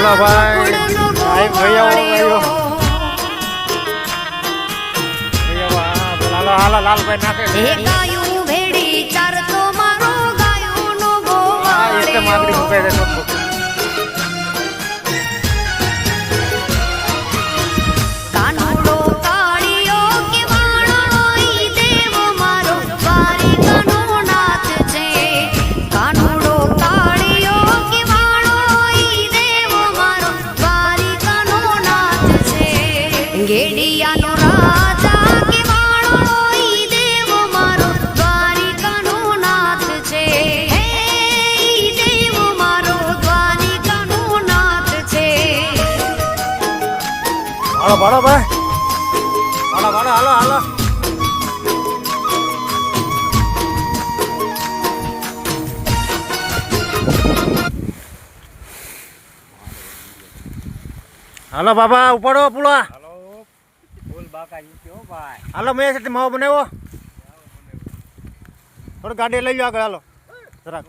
હાલો ભાઈ ભાઈ હાલો હાલો લાલભાઈ નાખે ગાયું ભેડી ચારતો મારો ગાયુંનો ગોવાળિયો એટલે માગડી મૂકે છે કાનુડો કાળિયો કે વાણો ઈ દેવો મારો દ્વારિકાનો નાથ છે કાનુડો કાળિયો કે વાણો ઈ દેવો મારો દ્વારિકાનો નાથ છે ગેડિયાનો રાજા કે વાણો ઈ દેવો મારો દ્વારિકાનો નાથ છે હે ઈ દેવો મારો દ્વારિકાનો નાથ છે હાલો ભાડો ભાઈ હાલો ભાડો હાલો હાલો હાલો બાબા ઉપાડો પૂળા હાલો ફૂલ બાકાજી કયો ભાઈ હાલો મેં માવો બનાવ્યો થોડી ગાડી લઈ લો આગળ હાલો જરાક